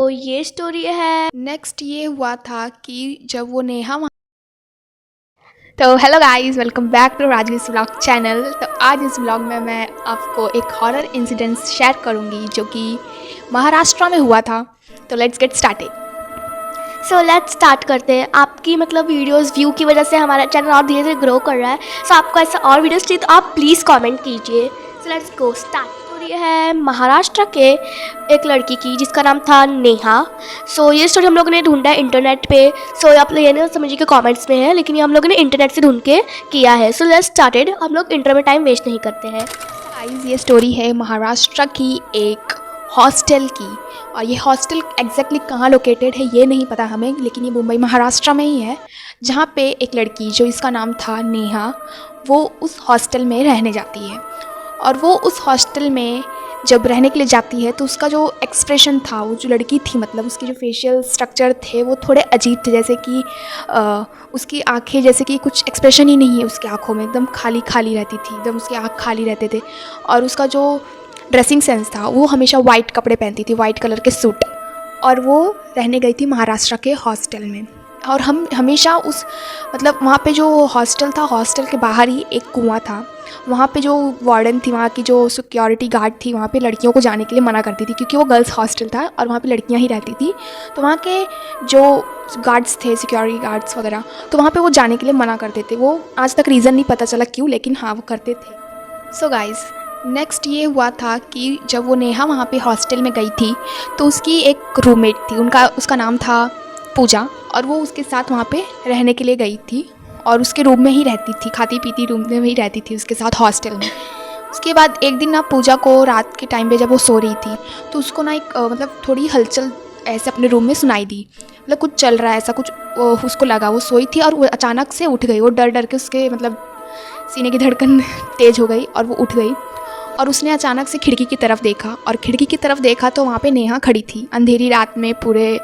ये स्टोरी है। नेक्स्ट ये हुआ था कि जब वो नेहा तो hello guys, welcome back to Rajvi's vlog channel. तो आज इस व्लॉग में मैं आपको एक हॉरर इंसिडेंट शेयर करूंगी जो कि महाराष्ट्र में हुआ था। तो let's get started. So let's start करते हैं। आपकी वीडियोस व्यू की वजह से हमारा चैनल और धीरे धीरे ग्रो कर रहा है। सो आपको ऐसा और वीडियोस चाहिए तो आप प्लीज़ कमेंट कीजिए। So let's go start. Story है महाराष्ट्र के एक लड़की की जिसका नाम था नेहा। सो ये स्टोरी हम लोगों ने ढूंढा है इंटरनेट पे। सो आप लोग ये ना समझिए कि कमेंट्स में है, लेकिन ये हम लोगों ने इंटरनेट से ढूंढ के किया है। So let's started. हम लोग इंटर में टाइम वेस्ट नहीं करते हैं। गाइस, ये स्टोरी है महाराष्ट्र की एक हॉस्टल की। और ये हॉस्टल एग्जैक्टली कहाँ लोकेटेड है ये नहीं पता हमें, लेकिन ये मुंबई महाराष्ट्र में ही है, जहाँ पे एक लड़की जो इसका नाम था नेहा, वो उस हॉस्टल में रहने जाती है। और वो उस हॉस्टल में जब रहने के लिए जाती है तो उसका जो एक्सप्रेशन था, वो जो लड़की थी मतलब उसके जो फेशियल स्ट्रक्चर थे वो थोड़े अजीब थे। जैसे कि उसकी आंखें, जैसे कि कुछ एक्सप्रेशन ही नहीं है उसकी आंखों में, एकदम खाली खाली रहती थी, एकदम उसके आँख खाली रहते थे। और उसका जो ड्रेसिंग सेंस था, वो हमेशा वाइट कपड़े पहनती थी, वाइट कलर के सूट। और वो रहने गई थी महाराष्ट्र के हॉस्टल में। और हम हमेशा उस मतलब वहाँ पे जो हॉस्टल था, हॉस्टल के बाहर ही एक कुआं था। वहाँ पे जो वार्डन थी, वहाँ की जो सिक्योरिटी गार्ड थी, वहाँ पे लड़कियों को जाने के लिए मना करती थी, क्योंकि वो गर्ल्स हॉस्टल था और वहाँ पे लड़कियाँ ही रहती थी। तो वहाँ के जो गार्ड्स थे, सिक्योरिटी गार्ड्स वगैरह, तो वहाँ पे वो जाने के लिए मना करते थे। वो आज तक रीज़न नहीं पता चला क्यों, लेकिन हाँ वो करते थे। सो गाइस, नेक्स्ट ये हुआ था कि जब वो नेहा वहाँ पे हॉस्टल में गई थी तो उसकी एक रूममेट थी, उसका नाम था पूजा। और वो उसके साथ वहाँ पे रहने के लिए गई थी और उसके रूम में ही रहती थी, खाती पीती रूम में ही रहती थी उसके साथ हॉस्टल में। उसके बाद एक दिन ना पूजा को रात के टाइम पे जब वो सो रही थी तो उसको ना एक मतलब थोड़ी हलचल ऐसे अपने रूम में सुनाई दी, मतलब कुछ चल रहा है ऐसा कुछ उसको लगा। वो सोई थी और वो अचानक से उठ गई। वो डर डर के उसके मतलब सीने की धड़कन तेज़ हो गई और वो उठ गई। और उसने अचानक से खिड़की की तरफ देखा, और खिड़की की तरफ देखा तो वहाँ पे नेहा खड़ी थी, अंधेरी रात में, पूरे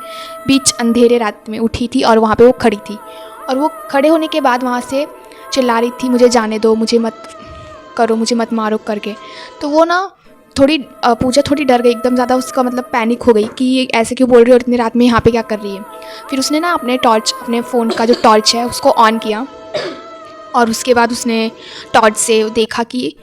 बीच अंधेरे रात में उठी थी और वहाँ पे वो खड़ी थी। और वो खड़े होने के बाद वहाँ से चिल्ला रही थी, मुझे जाने दो, मुझे मत करो, मुझे मत मारो करके। तो वो ना थोड़ी पूजा थोड़ी डर गई एकदम ज़्यादा, उसका मतलब पैनिक हो गई कि ये ऐसे क्यों बोल रही है और इतनी रात में यहाँ पे क्या कर रही है। फिर उसने ना अपने फ़ोन का जो टॉर्च है उसको ऑन किया, और उसके बाद उसने टॉर्च से देखा कि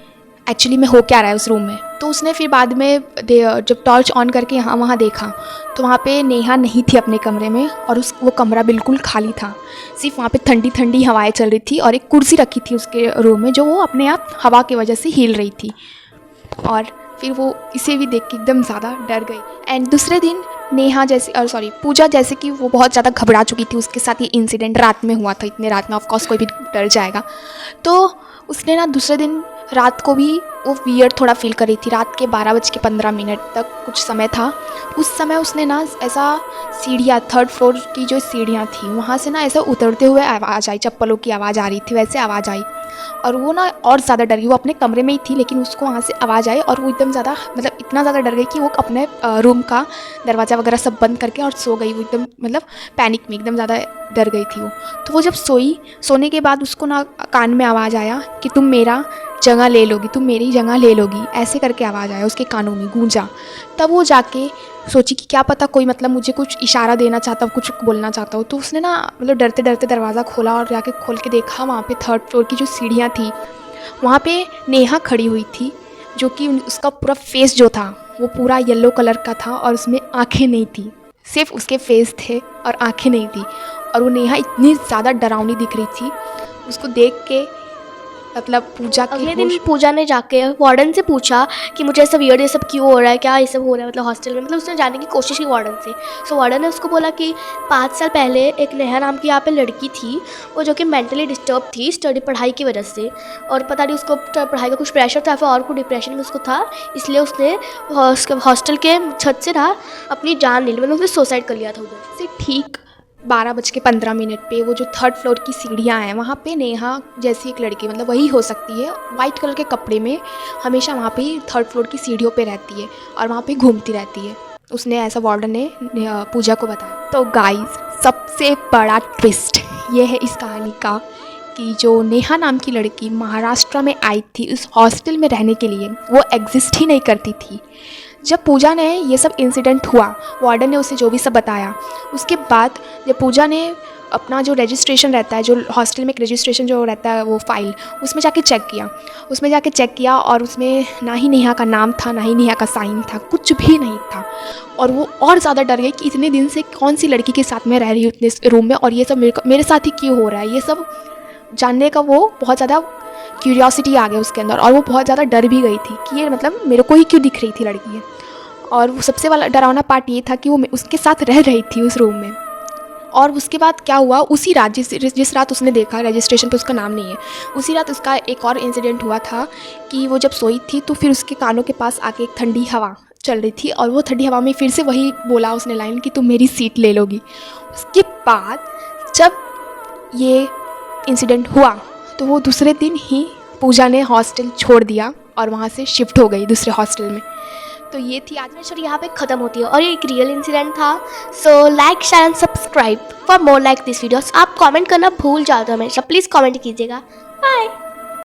एक्चुअली में हो क्या रहा है उस रूम में। तो उसने फिर बाद में जब टॉर्च ऑन करके यहाँ वहाँ देखा तो वहाँ पे नेहा नहीं थी अपने कमरे में, और वो कमरा बिल्कुल खाली था। सिर्फ वहाँ पे ठंडी ठंडी हवाएं चल रही थी और एक कुर्सी रखी थी उसके रूम में जो वो अपने आप हवा की वजह से हिल रही थी। और फिर वो इसे भी देख के एकदम ज़्यादा डर गई। एंड दूसरे दिन पूजा जैसे कि वो बहुत ज़्यादा घबरा चुकी थी, उसके साथ ये इंसिडेंट रात में हुआ था, इतने रात में ऑफकोर्स कोई भी डर जाएगा। तो उसने ना दूसरे दिन रात को भी वो वियर्ड थोड़ा फील कर रही थी। रात के 12:15 तक कुछ समय था। उस समय उसने ना ऐसा सीढ़ियाँ, 3rd फ्लोर की जो सीढ़ियाँ थी वहाँ से ना ऐसा उतरते हुए आवाज़ आई, चप्पलों की आवाज़ आ रही थी, वैसे आवाज़ आई। और वो ना और ज़्यादा डर गई। वो अपने कमरे में ही थी लेकिन उसको वहाँ से आवाज़ आई और वो एकदम ज़्यादा मतलब इतना ज़्यादा डर गई कि वो अपने रूम का दरवाज़ा वगैरह सब बंद करके और सो गई। वो एकदम मतलब पैनिक में एकदम ज़्यादा डर गई थी वो। तो वो जब सोने के बाद उसको ना कान में आवाज़ आया कि तुम मेरा जगह ले लोगी, तुम मेरी जगह ले लोगी, ऐसे करके आवाज़ आया उसके कानों में, गूंजा। तब वो जाके सोची कि क्या पता कोई मतलब मुझे कुछ इशारा देना चाहता हो, कुछ बोलना चाहता हो। तो उसने ना मतलब डरते डरते दरवाज़ा खोला और जाके खोल के देखा, वहाँ पे 3rd फ्लोर की जो सीढ़ियाँ थी वहाँ पे नेहा खड़ी हुई थी, जो कि उसका पूरा फेस जो था वो पूरा येलो कलर का था और उसमें आँखें नहीं थी, सिर्फ उसके फेस थे और आँखें नहीं थी। और वो नेहा इतनी ज़्यादा डरावनी दिख रही थी। उसको देख के मतलब पूजा के अगले दिन पूजा ने जाके वार्डन से पूछा कि मुझे ऐसा वियर्ड ये सब क्यों हो रहा है, क्या ये सब हो रहा है मतलब हॉस्टल में। मतलब उसने जानने की कोशिश की वार्डन से। सो वार्डन ने उसको बोला कि 5 साल पहले एक नेहा नाम की यहाँ पे लड़की थी, वो जो कि मेंटली डिस्टर्ब थी पढ़ाई की वजह से, और पता नहीं उसको पढ़ाई का कुछ प्रेशर था फिर और कुछ डिप्रेशन में उसको था, इसलिए उसने हॉस्टल के छत से ना अपनी जान ले ली, मतलब उसने सुसाइड कर लिया था उधर से। ठीक 12:15 पे वो जो 3rd फ्लोर की सीढ़ियाँ हैं वहाँ पे नेहा जैसी एक लड़की, मतलब वही हो सकती है, वाइट कलर के कपड़े में हमेशा वहाँ पे 3rd फ्लोर की सीढ़ियों पे रहती है और वहाँ पे घूमती रहती है। उसने ऐसा वार्डन ने पूजा को बताया। तो गाइस, सबसे बड़ा ट्विस्ट ये है इस कहानी का कि जो नेहा नाम की लड़की महाराष्ट्र में आई थी उस हॉस्टल में रहने के लिए, वो एग्जिस्ट ही नहीं करती थी। जब पूजा ने ये सब इंसिडेंट हुआ, वार्डन ने उसे जो भी सब बताया, उसके बाद जब पूजा ने अपना जो रजिस्ट्रेशन रहता है, जो हॉस्टल में एक रजिस्ट्रेशन जो रहता है वो फाइल, उसमें जाके चेक किया और उसमें ना ही नेहा का नाम था, ना ही नेहा का साइन था, कुछ भी नहीं था। और वो और ज़्यादा डर गई कि इतने दिन से कौन सी लड़की के साथ में रह रही हूँ इतने रूम में, और ये सब मेरे साथ ही क्यों हो रहा है, ये सब जानने का वो बहुत ज़्यादा क्यूरियोसिटी आ गया उसके अंदर। और वो बहुत ज़्यादा डर भी गई थी कि ये मतलब मेरे को ही क्यों दिख रही थी लड़की है। और वो सबसे वाला डरावना पार्ट ये था कि वो उसके साथ रह रही थी उस रूम में। और उसके बाद क्या हुआ, उसी रात जिस रात उसने देखा रजिस्ट्रेशन पे उसका नाम नहीं है, उसी रात उसका एक और इंसिडेंट हुआ था कि वो जब सोई थी तो फिर उसके कानों के पास आके एक ठंडी हवा चल रही थी, और वो ठंडी हवा में फिर से वही बोला उसने लाइन कि तुम मेरी सीट ले लोगी। उसके बाद जब ये इंसिडेंट हुआ तो वो दूसरे दिन ही पूजा ने हॉस्टल छोड़ दिया और वहाँ से शिफ्ट हो गई दूसरे हॉस्टल में। तो ये थी आज स्टोरी यहाँ पे ख़त्म होती है और ये एक रियल इंसिडेंट था। So like share and subscribe for more like this videos. आप कमेंट करना भूल जाते हो हमेशा, प्लीज़ कमेंट कीजिएगा। बाय।